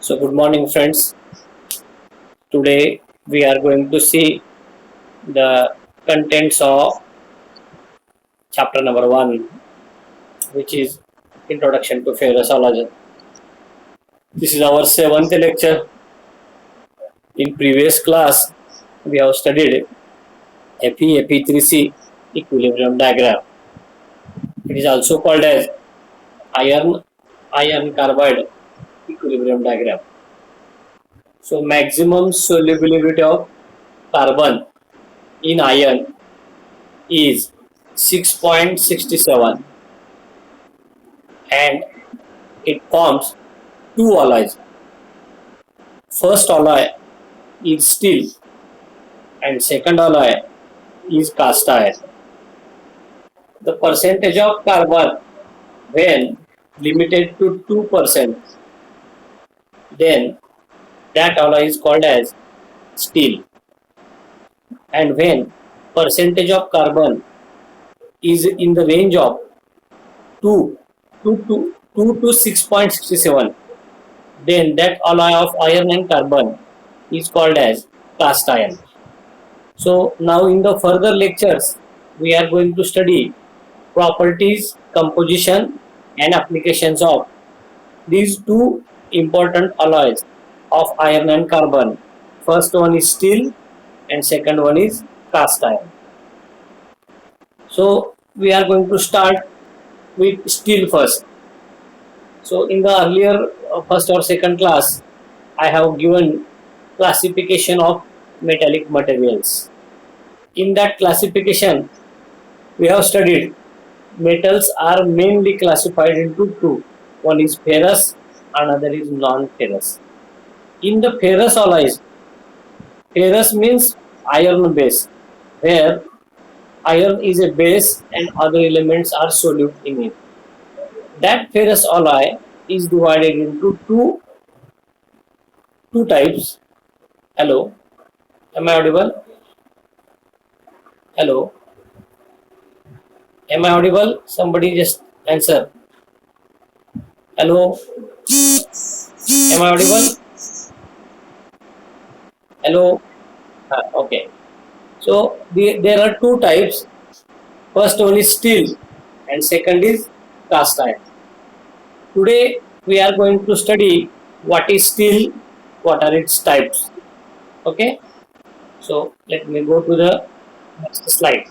So, good morning, friends. Today we are going to see the contents of chapter number 1, which is Introduction to Ferrosology. This is our seventh lecture. In previous class, we have studied Fe3C equilibrium diagram. It is also called as iron carbide equilibrium diagram. So, maximum solubility of carbon in iron is 6.67 and it forms two alloys. First alloy is steel and second alloy is cast iron. The percentage of carbon when limited to 2%, then that alloy is called as steel. And when percentage of carbon is in the range of 2 to 6.67, then that alloy of iron and carbon is called as cast iron. So now in the further lectures, we are going to study properties, composition and applications of these two important alloys of iron and carbon. First one is steel and second one is cast iron. So we are going to start with steel first. So in the earlier first or second class, I have given classification of metallic materials. In that classification, we have studied metals are mainly classified into two. One is ferrous, another is non-ferrous. In the ferrous alloys, ferrous means iron base, where iron is a base and other elements are solute in it. That ferrous alloy is divided into two types. Hello, am I audible? Hello, am I audible? Somebody just answer. Hello, am I audible? Hello, okay. So there are two types. First one is steel and second is cast iron. Today we are going to study what is steel, what are its types. Okay. So let me go to the next slide.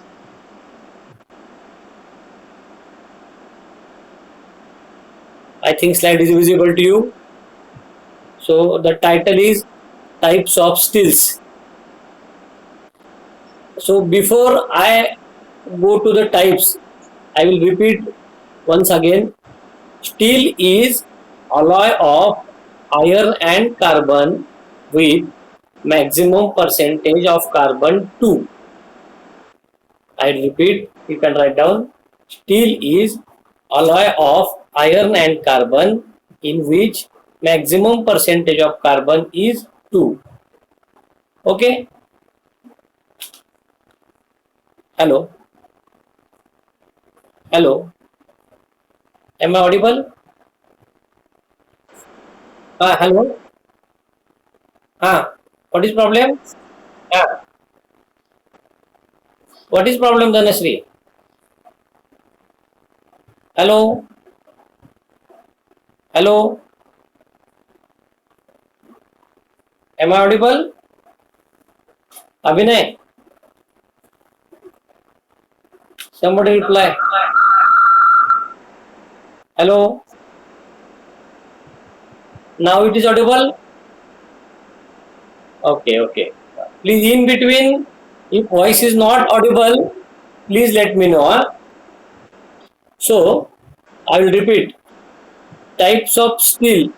I think slide is visible to you. So the title is types of steels. So before I go to the types, I will repeat once again. Steel is alloy of iron and carbon with maximum percentage of carbon 2. I repeat, you can write down. Steel is alloy of iron and carbon in which maximum percentage of carbon is 2. Okay? Hello? Hello? Am I audible? Hello? What is problem? What is problem, Dhanasri? Hello? Hello? Am I audible? Abhinay? Somebody reply. Hello? Now it is audible? Okay. Please in between, if voice is not audible, please let me know. So, I will repeat. Types of steel.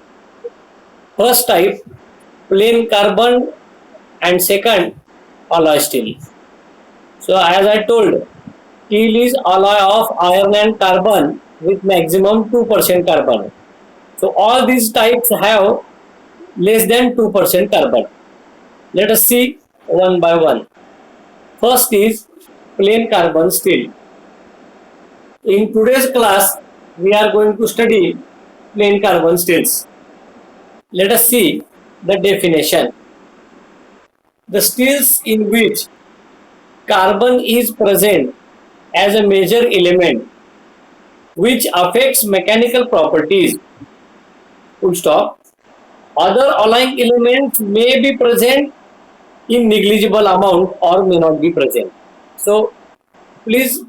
First type, plain carbon and second, alloy steel. So, as I told, steel is alloy of iron and carbon with maximum 2% carbon. So, all these types have less than 2% carbon. Let us see one by one. First is plain carbon steel. In today's class, we are going to study plain carbon steels. Let us see the definition. The steels in which carbon is present as a major element which affects mechanical properties. Full stop. Other alloying elements may be present in negligible amount or may not be present. So please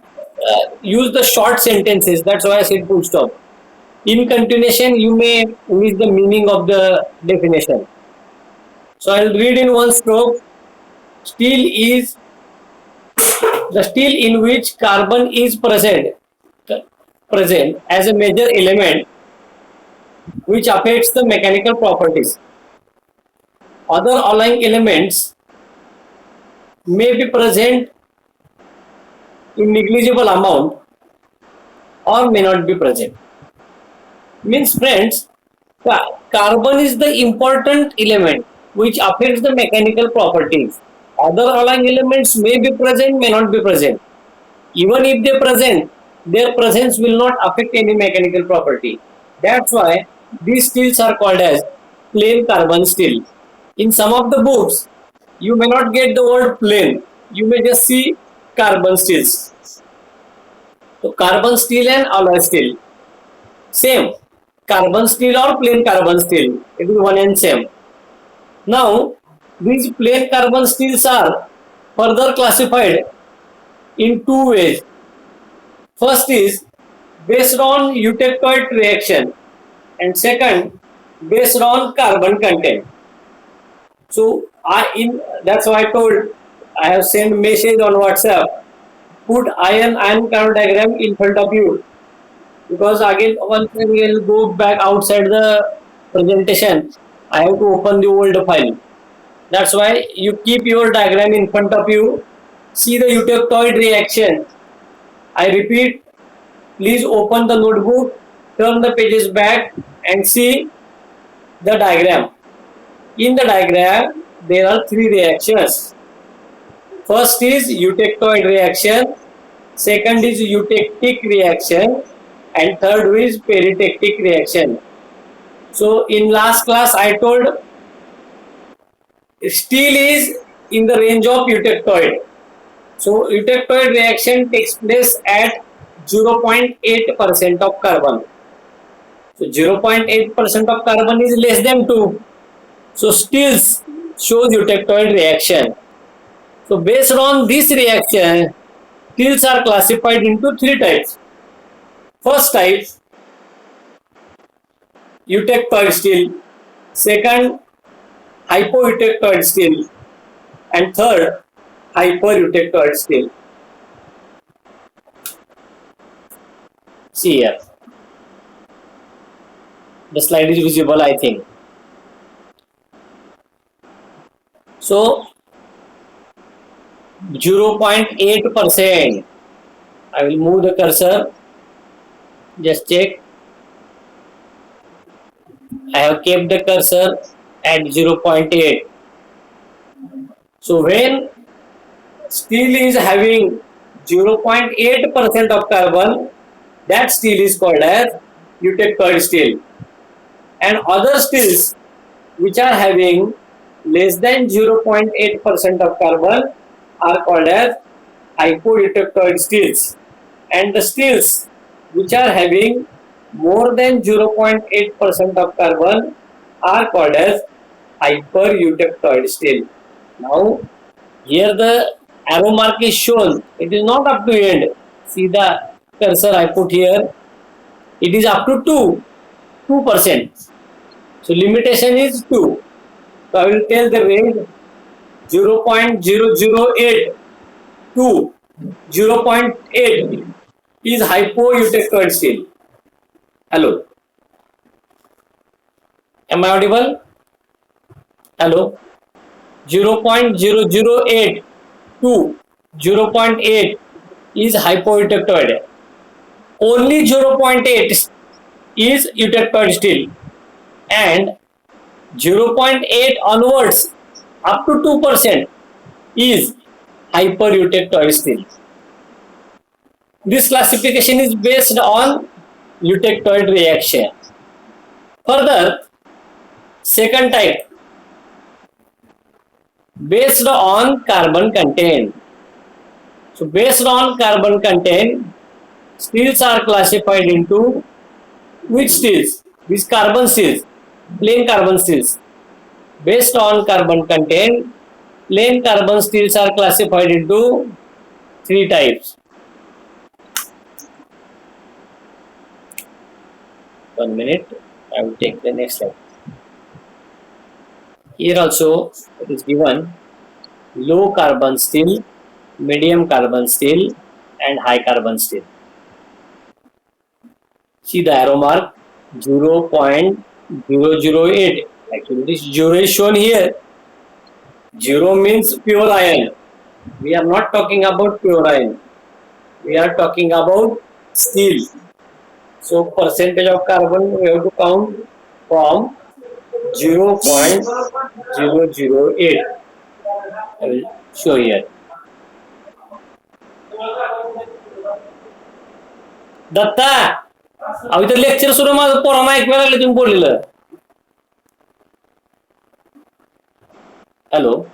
use the short sentences. That's why I said full stop. In continuation, you may miss the meaning of the definition. So I'll read in one stroke. Steel is the steel in which carbon is present as a major element which affects the mechanical properties. Other alloying elements may be present in negligible amount or may not be present. Means friends, carbon is the important element which affects the mechanical properties. Other alloying elements may be present, may not be present. Even if they present, their presence will not affect any mechanical property. That's why these steels are called as plain carbon steel. In some of the books, you may not get the word plain. You may just see carbon steels. So carbon steel and alloy steel, same. Carbon steel or plain carbon steel, it is one and same. Now, these plain carbon steels are further classified in two ways. First is based on eutectoid reaction and second based on carbon content. So that's why I told I have sent message on WhatsApp. Put iron carbon diagram in front of you because again once we will go back outside the presentation. I have to open the old file. That's why you keep your diagram in front of you. See the eutectoid reaction. I repeat, please open the notebook, turn the pages back and see the diagram. In the diagram, there are three reactions. First is eutectoid reaction, second is eutectic reaction and third is peritectic reaction. So in last class I told steel is in the range of eutectoid. So eutectoid reaction takes place at 0.8% of carbon. So 0.8% of carbon is less than 2. So steels shows eutectoid reaction. So based on this reaction, steels are classified into three types. First type, eutectoid steel. Second, hypoeutectoid steel. And third, hypereutectoid steel. See here. The slide is visible, I think. So 0.8%. I will move the cursor. Just check. I have kept the cursor at 0.8. So when steel is having 0.8% of carbon, that steel is called as eutectoid steel. And other steels which are having less than 0.8% of carbon are called as hypoeutectoid steels. And the steels which are having more than 0.8% of carbon are called as hypereutectoid steel. Now, here the arrow mark is shown. It is not up to end. See the cursor I put here. It is up to 2%. So limitation is 2. So I will tell the range 0.008 to 0.8 is hypoeutectoid steel. Hello. Am I audible? Hello. 0.008 to 0.8 is hypoeutectoid. Only 0.8 is eutectoid steel. And 0.8 onwards up to 2% is hypereutectoid steel. This classification is based on eutectoid reaction. Further, Second type, based on carbon content. So based on carbon content, steels are classified into which steels? These carbon steels, plain carbon steels. Based on carbon content, plain carbon steels are classified into three types. 1 minute, I will take the next slide. Here also it is given low carbon steel, medium carbon steel and high carbon steel. See the arrow mark 0.008. Actually this 0 is shown here. 0 means pure iron. We are not talking about pure iron. We are talking about steel. So percentage of carbon we have to count from 0.008. I will show here. Dutta अहो इथं lecture सुरू माझं पोरांना ऐकवायला लागले तुम्ही बोललेलं. Hello.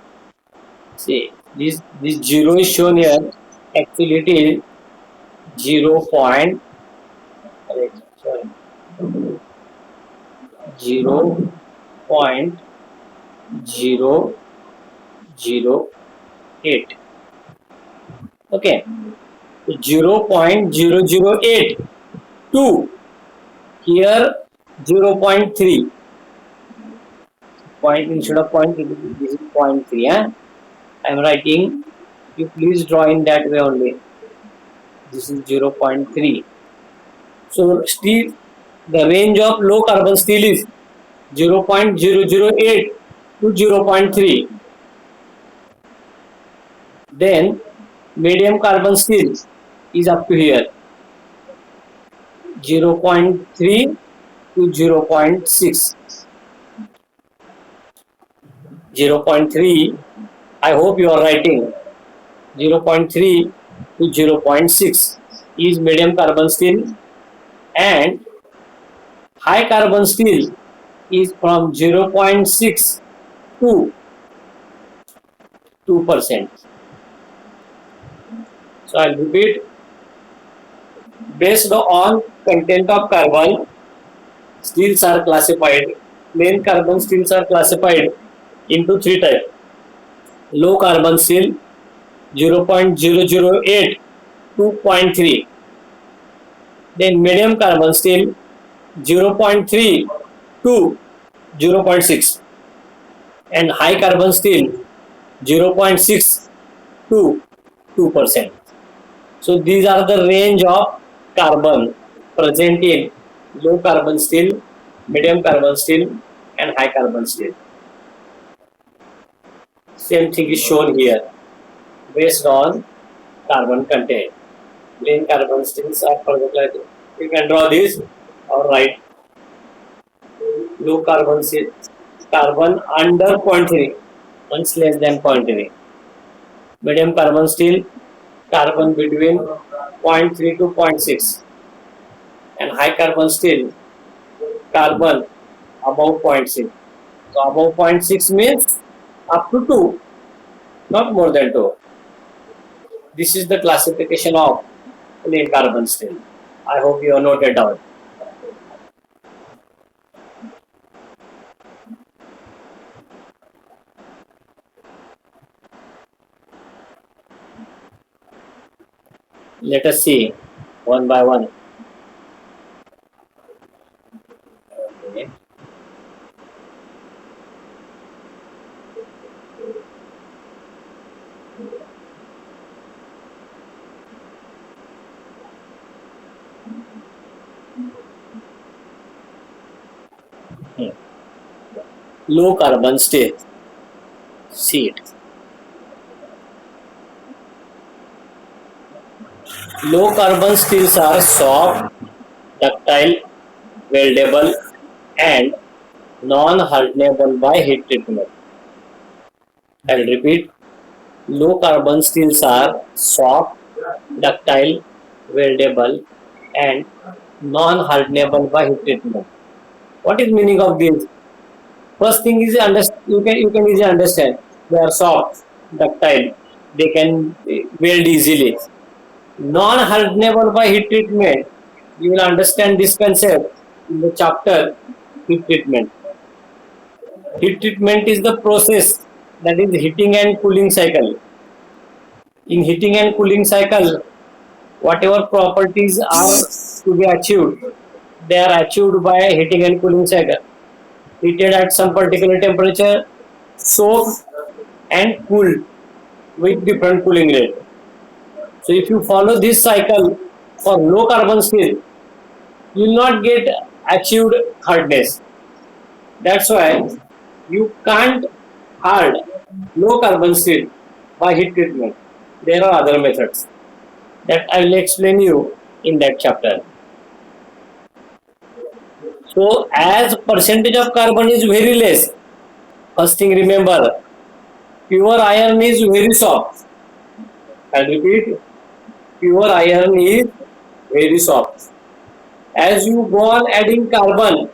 See this 0 is shown here. Actually it is 0. 0.008. Okay. 0.0082. Here 0.3. Point instead of point, this is 0.3. I am writing. You please draw in that way only. This is 0.3. So steel, the range of low carbon steel is 0.008 to 0.3. Then medium carbon steel is up to here 0.3 to 0.6. 0.3, I hope you are writing 0.3 to 0.6 is medium carbon steel, and high carbon steel is from 0.6 to 2%. So I'll repeat. Based on content of carbon, steels are classified. Plain carbon steels are classified into three types. Low carbon steel 0.008 to 0.3. Then medium carbon steel 0.3 to 0.6. And high carbon steel 0.6 to 2%. So these are the range of carbon present in low carbon steel, medium carbon steel and high carbon steel. Same thing is shown here based on carbon content. Plain carbon steels are further like you can draw this or write low carbon steel, carbon under 0.3, once less than 0.3. Medium carbon steel, carbon between 0.3 to 0.6, and high carbon steel, carbon above 0.6. So above 0.6 means up to 2, not more than 2. This is the classification of plain carbon steel. I hope you have noted down. Let us see one by one. Okay. Low carbon steel. See it. Low carbon steels are soft, ductile, weldable, and non-hardenable by heat treatment. I will repeat. Low carbon steels are soft, ductile, weldable, and non-hardenable by heat treatment. What is meaning of this? First thing is you can easily understand. They are soft, ductile. They can weld easily. Non-hardenable by heat treatment. You will understand this concept in the chapter heat treatment. Heat treatment is the process that is heating and cooling cycle. In heating and cooling cycle, whatever properties are to be achieved, they are achieved by heating and cooling cycle. Heated at some particular temperature, soaked and cooled with different cooling rate. So if you follow this cycle for low carbon steel, you will not get achieved hardness. That's why you can't hard low carbon steel by heat treatment. There are other methods that I will explain you in that chapter. So as percentage of carbon is very less, first thing remember, pure iron is very soft. I repeat, pure iron is very soft. As you go on adding carbon,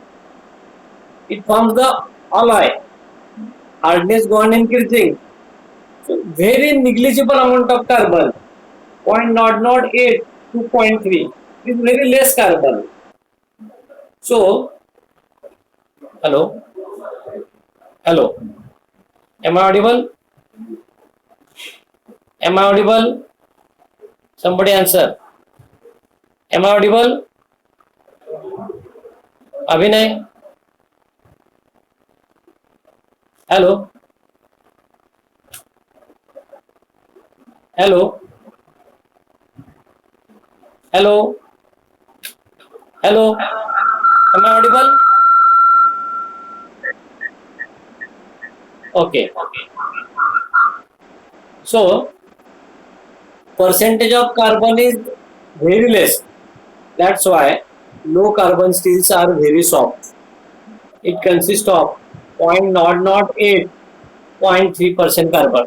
it forms the alloy. Hardness go on increasing. So very negligible amount of carbon, 0.008 to 0.3 is very less carbon. So, hello, hello, am I audible? Am I audible? Somebody answer. Am I audible? Abhinay? Hello? Hello? Hello? Hello? Am I audible? Okay. So, percentage of carbon is very less. That's why low carbon steels are very soft. It consists of 0.008, 0.3% carbon.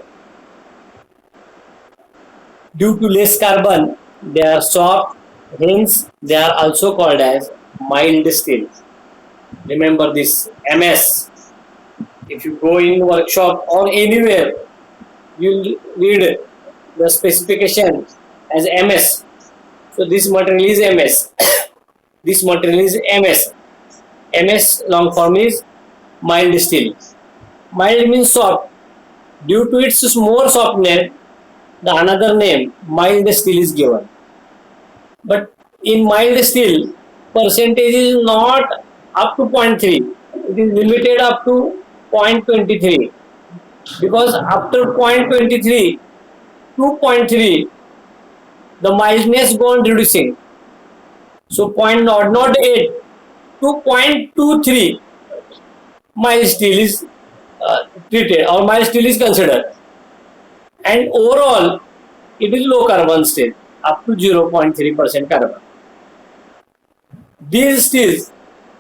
Due to less carbon, they are soft, hence they are also called as mild steel. Remember this MS. If you go in workshop or anywhere, you read the specification as MS. So this material is MS. This material is MS. MS long form is mild steel. Mild means soft. Due to its more softness, the another name mild steel is given. But in mild steel, percentage is not up to 0.3. It is limited up to 0.23. Because after 0.23 to 0.3, the mildness go on reducing. So 0.008 to 0.23 mild steel is treated or mild steel is considered. And overall, it is low carbon steel up to 0.3% carbon. These steels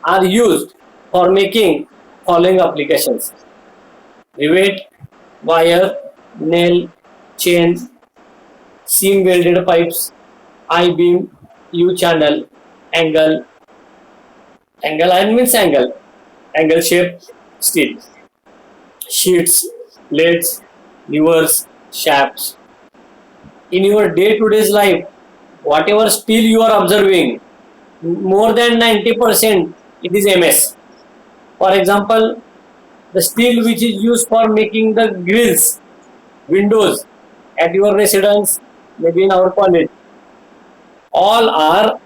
are used for making following applications: rivet, wire, nail, chain, seam welded pipes, I-beam, U-channel, angle, angle iron means angle shaped steel, sheets, blades, levers, shafts. In your day-to-day life, whatever steel you are observing, more than 90% it is MS. For example, the steel which is used for making the grills, windows at your residence, maybe in our college, all are,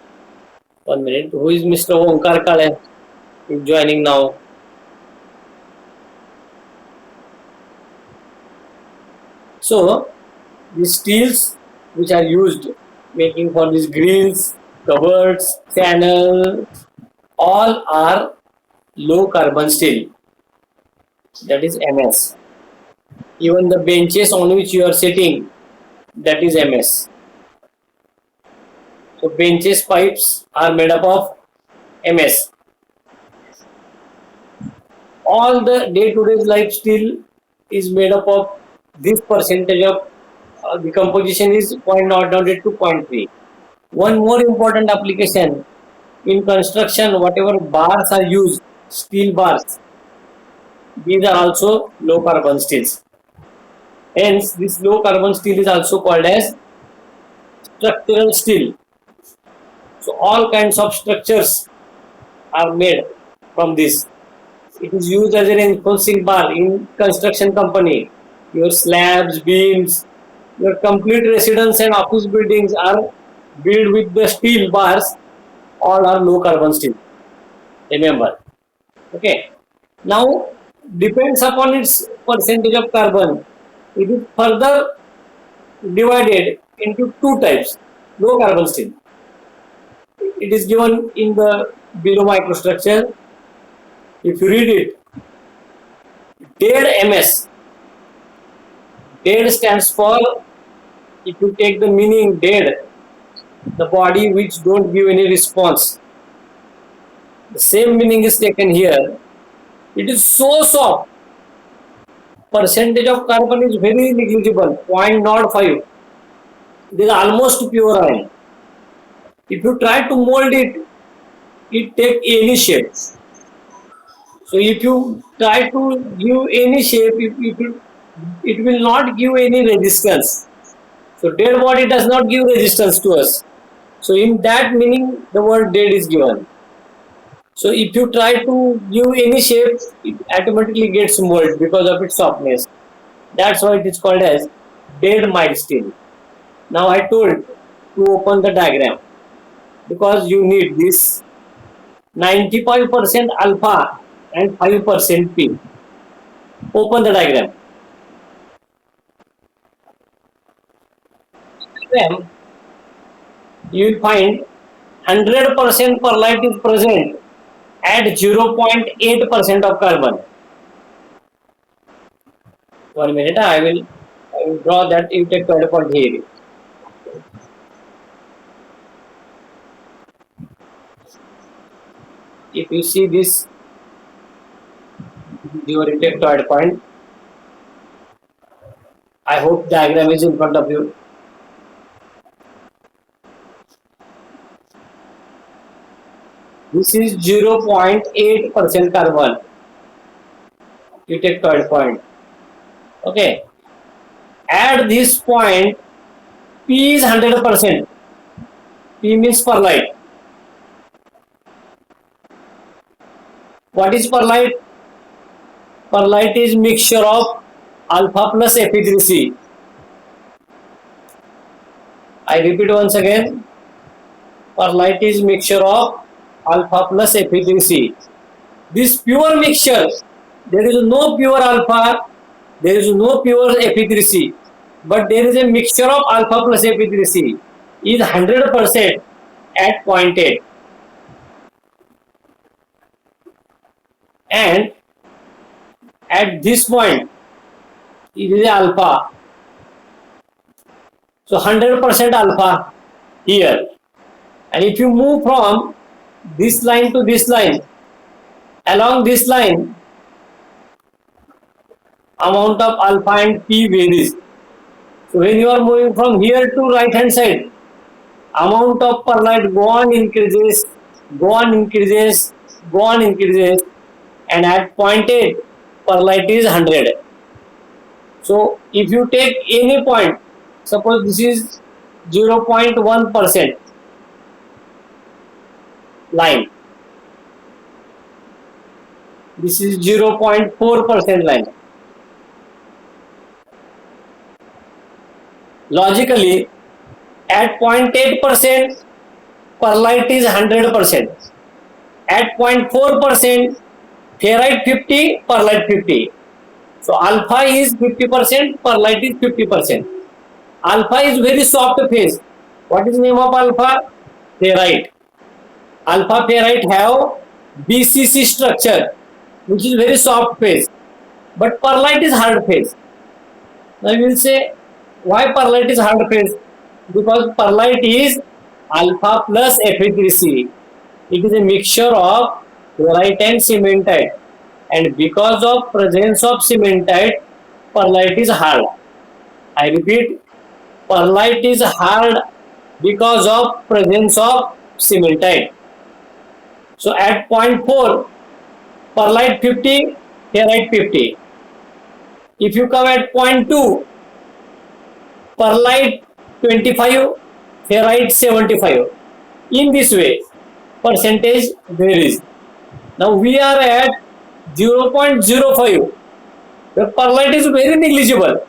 1 minute, who is Mr. Omkar Kale? Is joining now. So, the steels which are used making for these grills, cupboards, channels, all are low carbon steel, that is MS. Even the benches on which you are sitting, that is MS. So benches pipes are made up of MS. All the day-to-day life steel is made up of this percentage of the composition is 0.008 to 0.3. One more important application in construction, whatever bars are used, steel bars, these are also low carbon steels. Hence, this low carbon steel is also called as structural steel. So all kinds of structures are made from this. It is used as an reinforcing bar in construction company. Your slabs, beams, your complete residence and office buildings are built with the steel bars. All are low carbon steel. Remember. Okay. Now depends upon its percentage of carbon. It is further divided into two types. Low carbon steel. It is given in the below microstructure. If you read it, DARE MS. DARE stands for, if you take the meaning DARE, the body which don't give any response. The same meaning is taken here. It is so soft. Percentage of carbon is very negligible, 0.05. It is almost pure iron. If you try to mold it, it take any shape. So if you try to give any shape, it will not give any resistance. So dead body does not give resistance to us. So in that meaning, the word dead is given. So if you try to give any shape, it automatically gets molded because of its softness. That's why it is called as dead mild steel. Now I told to open the diagram because you need this 95% alpha and 5% P. Open the diagram. Then you will find 100% perlite is present at 0.8% of carbon. 1 minute, I will draw that. You take 12 point here. If you see this, your intake point. I hope diagram is in front of you. This is 0.8% carbon. You take third point. Okay. At this point, P is 100%. P means perlite. What is perlite? Perlite is mixture of alpha plus Fe3C. I repeat once again. Perlite is mixture of alpha plus Fe3C. This pure mixture, there is no pure alpha, there is no pure Fe3C, but there is a mixture of alpha plus Fe3C is 100% at 0.8. And at this point, it is alpha. So 100% alpha here. And if you move from this line to this line, along this line, amount of alpha and P varies. So when you are moving from here to right hand side, amount of perlite go on increases, and at 0.8 perlite is 100. So if you take any point, suppose this is 0.1% line, this is 0.4% line. Logically, at 0.8% perlite is 100%. At 0.4% ferrite 50, perlite 50. So alpha is 50%, perlite is 50%. Alpha is very soft phase. What is the name of alpha? Ferrite. Alpha ferrite have BCC structure, which is very soft phase. But perlite is hard phase. Now you will say, why perlite is hard phase? Because perlite is alpha plus Fe3C. It is a mixture of ferrite and cementite, and because of presence of cementite, perlite is hard. I repeat, perlite is hard because of presence of cementite. So at 0.4, perlite 50, ferrite 50. If you come at 0.2, perlite 25, ferrite 75. In this way, percentage varies. Now we are at 0.05. The perlite is very negligible,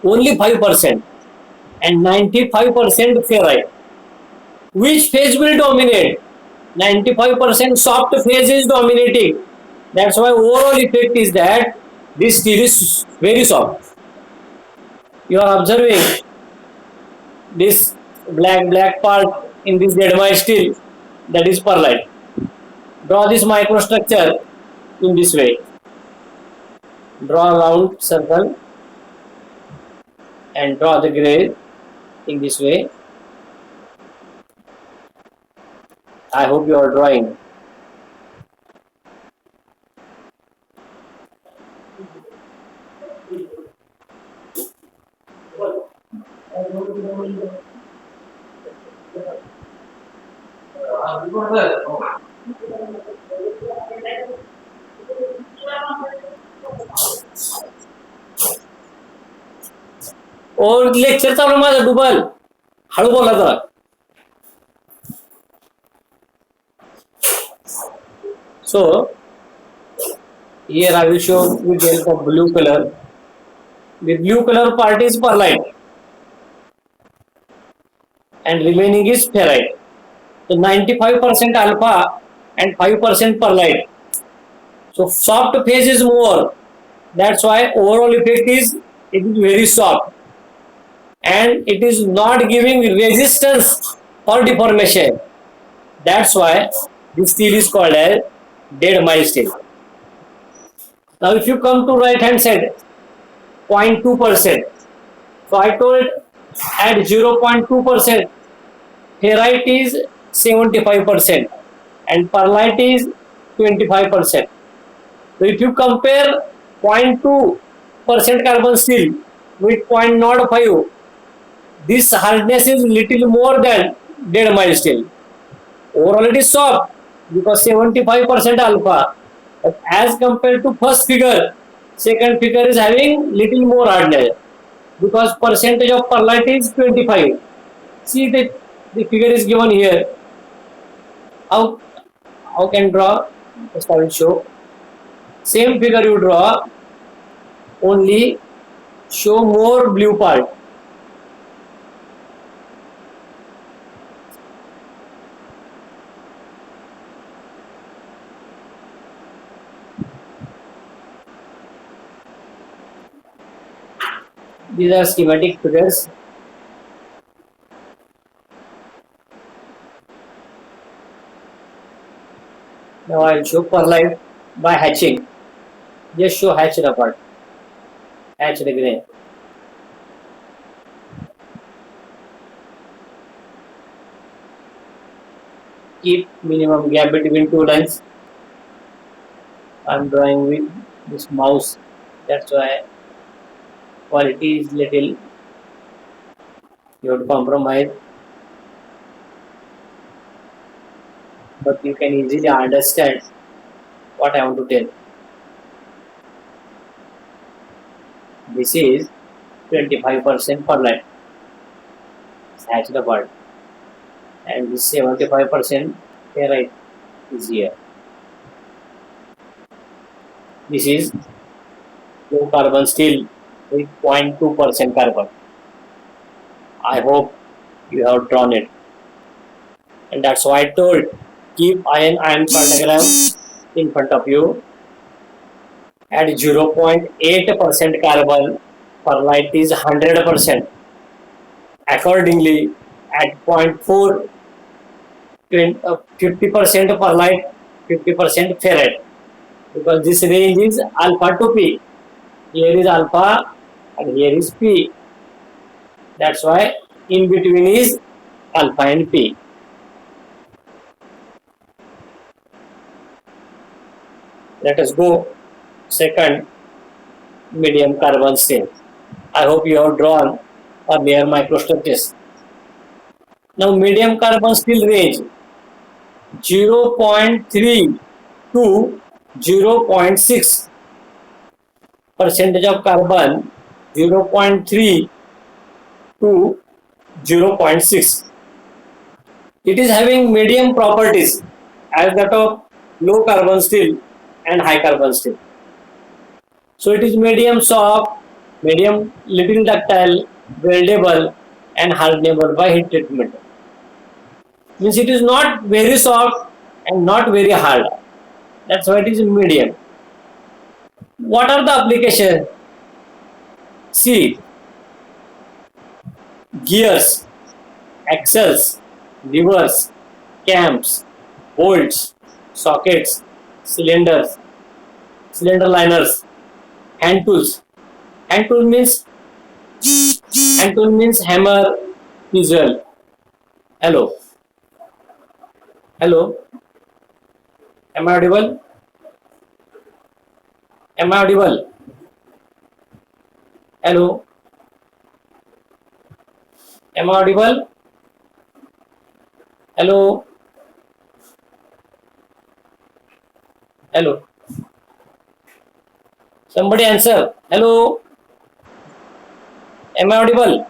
only 5%, and 95% ferrite. Which phase will dominate? 95% soft phase is dominating. That's why overall effect is that this steel is very soft. You are observing this black part in this dead steel, that is perlite. Draw this microstructure in this way. Draw a round circle and draw the grid in this way. I hope you are drawing. और lecture चालू माझं डुबल हळू बोला जरा. So here I will show with the help of blue color. The blue color part is perlite and remaining is ferrite. So 95% alpha and 5% perlite. So soft phase is more. That's why overall effect is it is very soft and it is not giving resistance for deformation. That's why this steel is called as dead mild steel. Now if you come to right hand side, 0.2%. So I told at 0.2% ferrite is 75% and perlite is 25%. So if you compare 0.2% carbon steel with 0.05, this hardness is little more than dead mild steel. Overall it is soft because 75% alpha. But as compared to first figure, second figure is having little more hardness because percentage of perlite is 25. See that the figure is given here. How can draw? Just I will show. Same figure you draw, only show more blue part. These are schematic figures. Now I will show perlite by hatching. Just show hatched apart. Hatched grain. Keep minimum gap between two lines. I am drawing with this mouse. That's why quality is little. You have to compromise. But you can easily understand what I want to tell. This is 25% perlite, hatched apart, and this 75% ferrite is here. This is low carbon steel with 0.2% carbon. I hope you have drawn it, and that's why I told keep iron pentagram in front of you. At 0.8% carbon, perlite is 100%. Accordingly, at 0.4, 50% perlite, 50% ferrite. Because this range is alpha to P. Here is alpha and here is P. That's why in between is alpha and P. Let us go second medium carbon steel. I hope you have drawn earlier microstructures. Now medium carbon steel range 0.3 to 0.6 percentage of carbon 0.3 to 0.6. It is having medium properties as that of low carbon steel and high carbon steel. So it is medium soft, medium little ductile, weldable and hardenable by heat treatment. Means it is not very soft and not very hard. That's why it is medium. What are the applications? See, gears, axles, levers, cams, bolts, sockets, cylinders, cylinder liners, hand tools. Hand tool means hammer, chisel. Hello, hello. Am I audible? Am I audible? Hello. Am I audible? Hello. Hello. Somebody answer. Hello. Am I audible?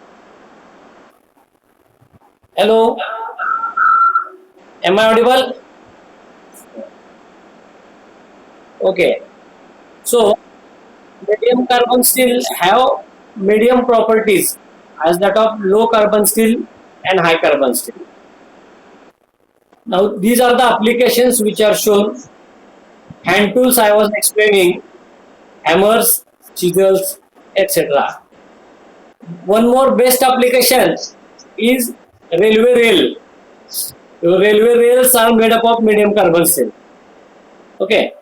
Hello. Am I audible? Okay. So medium carbon steel have medium properties as that of low carbon steel and high carbon steel. Now these are the applications which are shown. Hand tools I was explaining, hammers, chisels, etc. One more best application is railway rail. Railway rails are made up of medium carbon steel. Okay.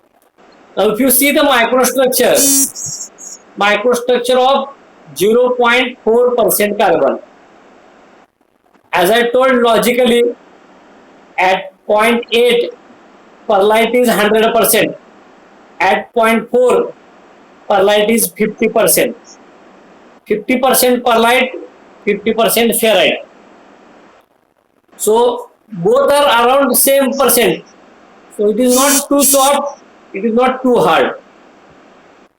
Now if you see the microstructure of 0.4% carbon. As I told logically, at 0.8 perlite is 100%. At 0.4 perlite is 50%. 50% perlite, 50% ferrite. So both are around the same percent. So it is not too soft, it is not too hard.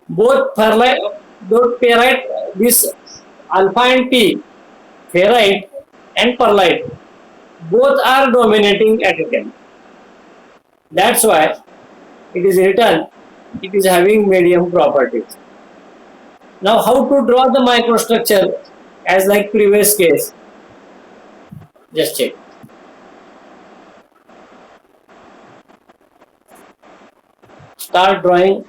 Both ferrite, both ferrite, this alpha and T, ferrite and perlite, both are dominating at a time. That's why it is written, it is having medium properties. Now how to draw the microstructure as like previous case? Just check. Start drawing.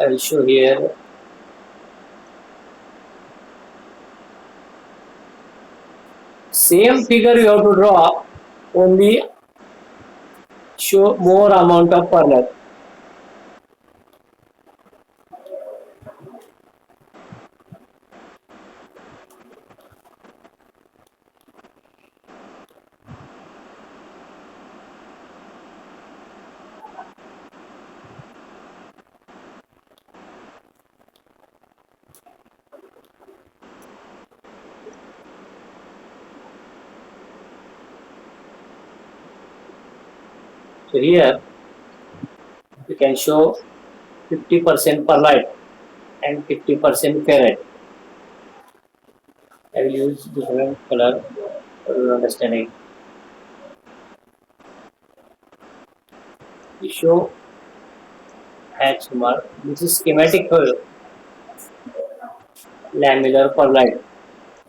I will show here. Same figure you have to draw, only show more amount of perlite. So here you can show 50% perlite and 50% ferrite. I will use different color for your understanding. You show hatch mark. This is schematic for lamellar perlite.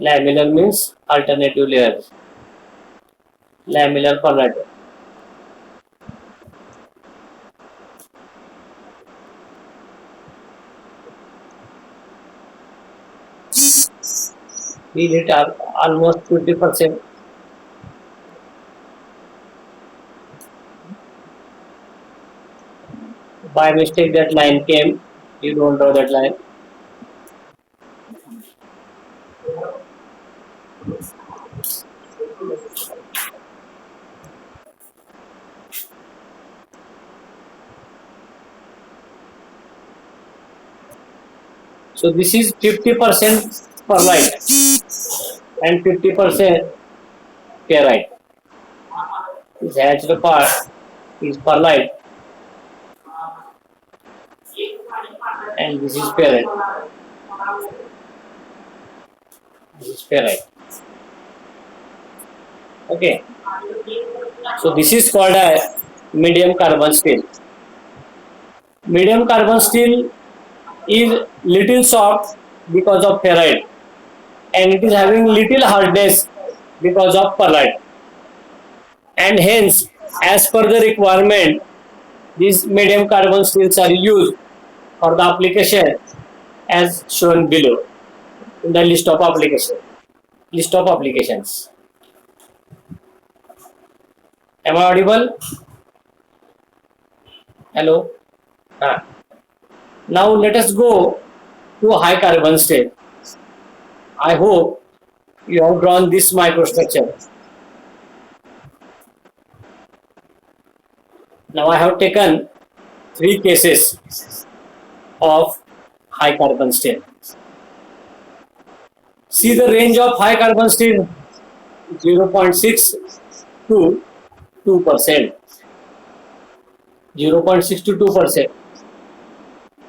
Lamellar means alternative layers. Lamellar perlite. These it are almost 50%. By mistake that line came, you don't draw that line. So So this is 50% perlite and 50% ferrite. This hatched part is perlite and this is ferrite. This is ferrite. Okay. So this is called a medium carbon steel. Medium carbon steel is little soft because of ferrite and it is having little hardness because of perlite, and hence as per the requirement these medium carbon steels are used for the application as shown below in the list of applications. Am I audible? Hello. Now let us go to high carbon steel. I hope you have drawn this microstructure. Now I have taken three cases of high carbon steel. See the range of high carbon steel 0.6 to 2%. 0.6 to 2%.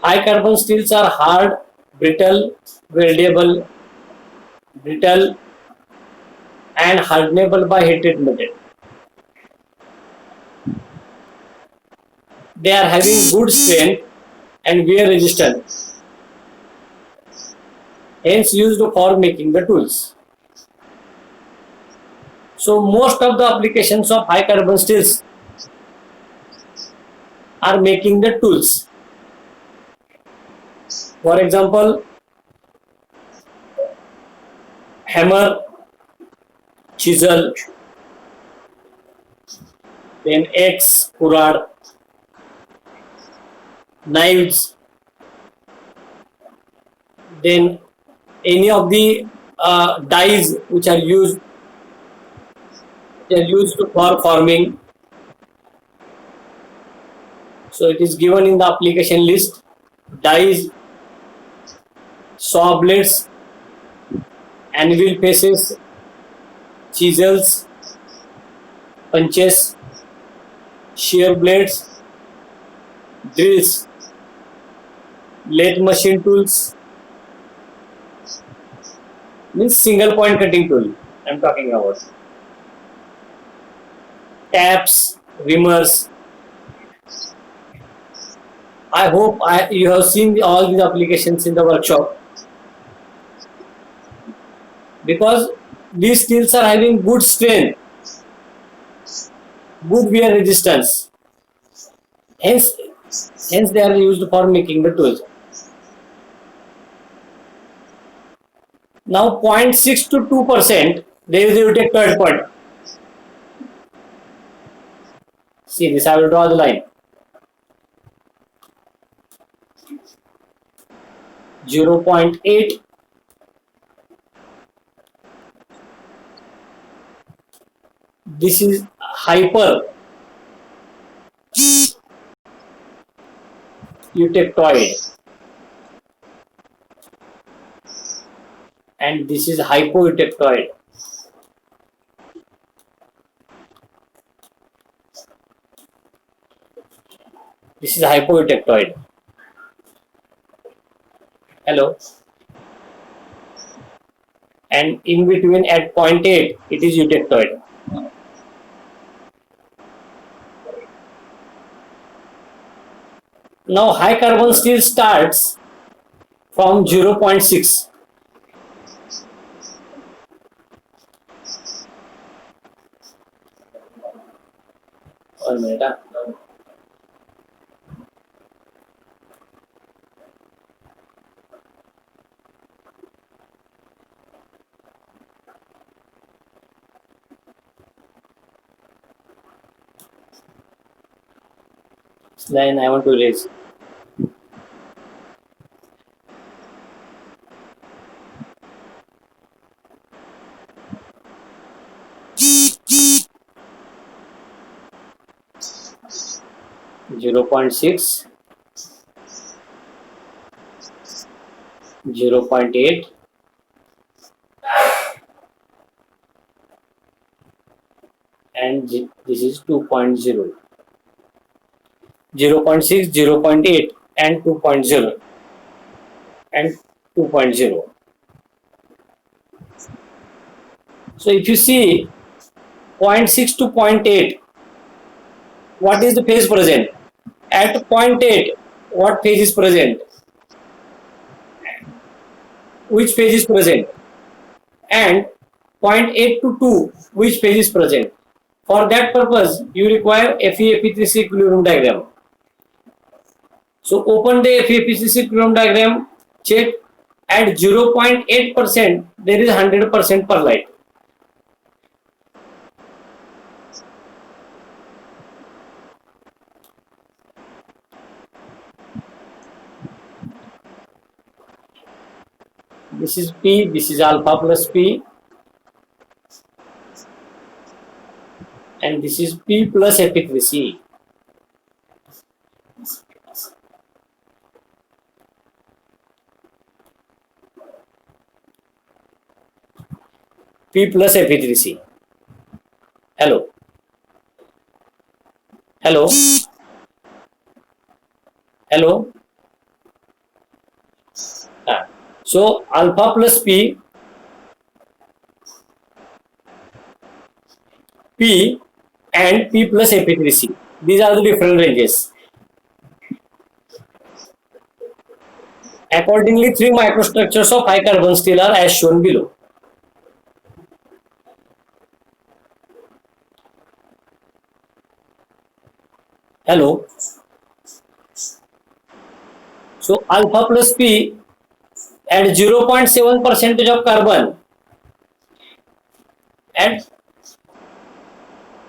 High carbon steels are hard, brittle, weldable, brittle, and hardenable by heated metal. They are having good strength and wear resistance, hence used for making the tools. So most of the applications of high carbon steels are making the tools. For example, hammer, chisel, then axe, kurad, knives, then any of the dyes which are used for forming. So it is given in the application list: dyes, saw blades, anvil faces, chisels, punches, shear blades, drills, lathe machine tools, means single point cutting tool I am talking about, taps, reamers. I hope you have seen all these applications in the workshop, because these steels are having good strength, good wear resistance, hence they are used for making the tools. Now 0.6 to 2%, there is a third point. See this, I will draw the line. 0.8, this is hyper eutectoid, and this is hypoeutectoid. This is hypoeutectoid. Hello. And in between at 0.8, it is eutectoid. Now high carbon steel starts from 0.6. One minute. Line I want to erase. 0.8 and this is 2.0. 0.6, 0.8 and 2.0 and 2.0. So if you see 0.6 to 0.8, what is the phase present? At 0.8, what phase is present? Which phase is present? And 0.8 to 2, which phase is present? For that purpose, you require FeFe3C equilibrium diagram. So open the FeFe3C equilibrium diagram, check at 0.8%, there is 100% perlite. This is P, this is alpha plus P, and this is P plus Fe3C. P plus Fe3C. Hello. Hello. Hello. So alpha plus P, P and P plus Fe3C. These are the different ranges. Accordingly, 3 microstructures of high carbon steel are as shown below. Hello. So alpha plus P at 0.7% of carbon at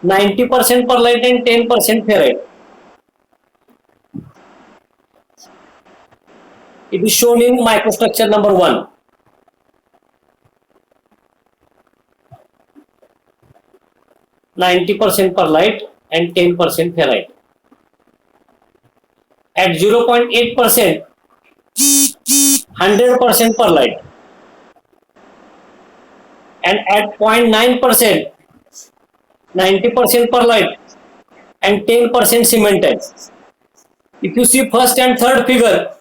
90% perlite and 10% ferrite. It is shown in microstructure number 1. %90 perlite and 10% ferrite. At 0.8%, 100% perlite, and at 0.9%, 90% perlite and 10% cemented. If you see first and third figure,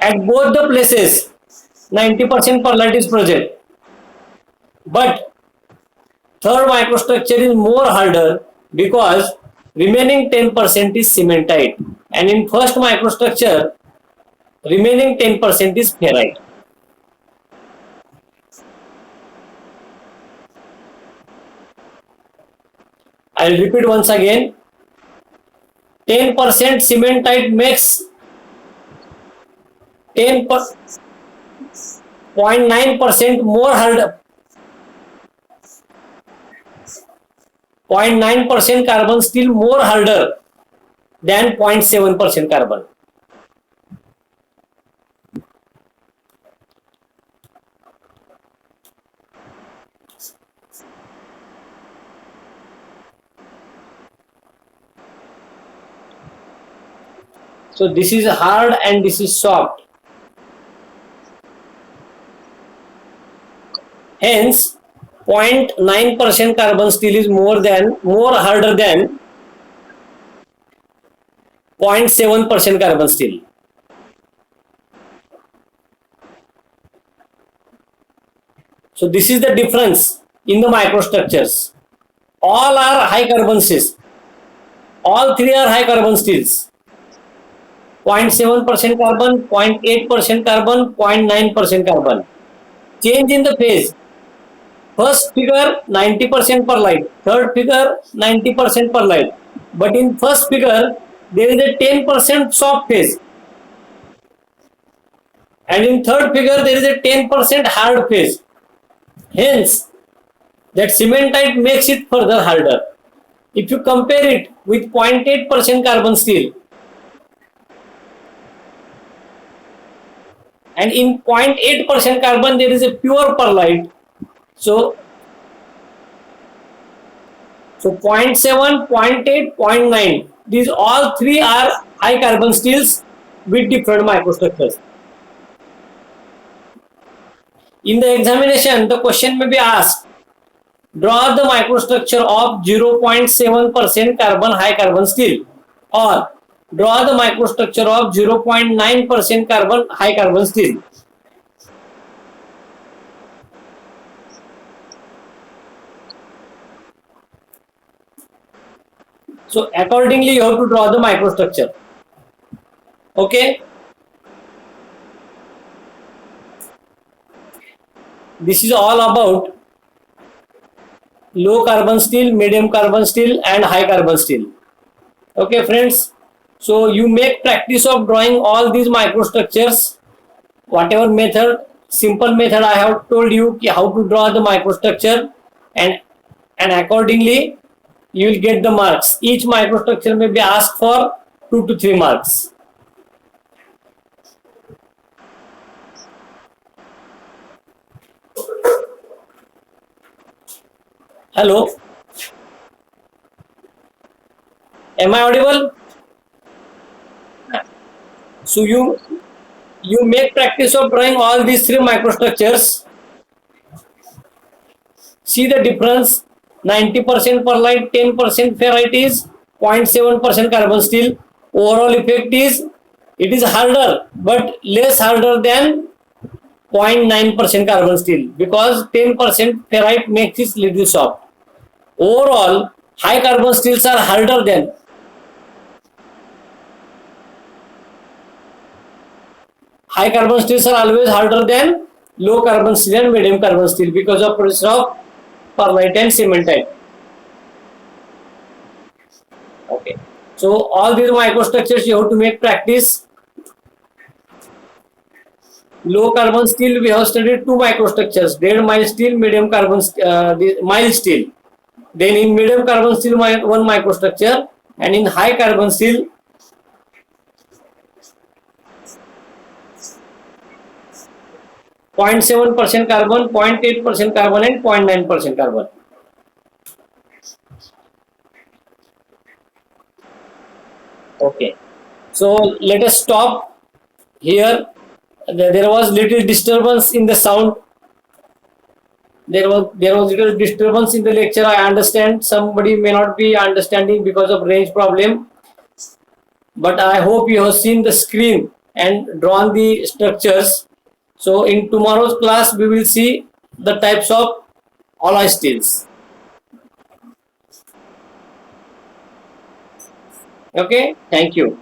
at both the places 90% perlite is present, but third microstructure is more harder because remaining 10% is cementite, and in first microstructure remaining 10% is ferrite. I will repeat once again. 10% cementite makes 0.9% more harder. 0.9% carbon steel more harder than 0.7% carbon. So this is hard and this is soft. Hence, 0.9% carbon steel is more harder than 0.7% carbon steel. So this is the difference in the microstructures. All are high carbon steels. All 3 are high carbon steels. 0.7% carbon, 0.8% carbon, 0.9% carbon. Change in the phase. First figure 90% perlite, third figure 90% perlite. But in first figure there is a 10% soft phase, and in third figure there is a 10% hard phase. Hence, that cementite makes it further harder. If you compare it with 0.8% carbon steel, and in 0.8% carbon there is a pure perlite. So 0.7, 0.8, 0.9, these all 3 are high carbon steels with different microstructures. In the examination, the question may be asked, draw the microstructure of 0.7% carbon high carbon steel, or draw the microstructure of 0.9% carbon high carbon steel. So accordingly, you have to draw the microstructure. Okay. This is all about low carbon steel, medium carbon steel, and high carbon steel. Okay, friends. So you make practice of drawing all these microstructures. Whatever method, simple method I have told you how to draw the microstructure, and accordingly you will get the marks. Each microstructure may be asked for 2 to 3 marks. Hello, am I audible? So you make practice of drawing all these 3 microstructures. See the difference, 90% perlite, 10% ferrite is 0.7% carbon steel. Overall effect is, it is harder but less harder than 0.9% carbon steel, because 10% ferrite makes it little soft. Overall, high carbon steels are harder than high carbon steels are always harder than low carbon steel and medium carbon steel because of process of perlite and cementite. Okay. So all these microstructures you have to make practice. Low carbon steel we have studied 2 microstructures: dead mild steel, medium carbon mild steel. Then in medium carbon steel 1 microstructure, and in high carbon steel 0.7% carbon, 0.8% carbon, and 0.9% carbon. Okay. So let us stop here. There was little disturbance in the sound. There was little disturbance in the lecture. I understand somebody may not be understanding because of range problem, but I hope you have seen the screen and drawn the structures. So in tomorrow's class we will see the types of alloy steels. Okay, thank you.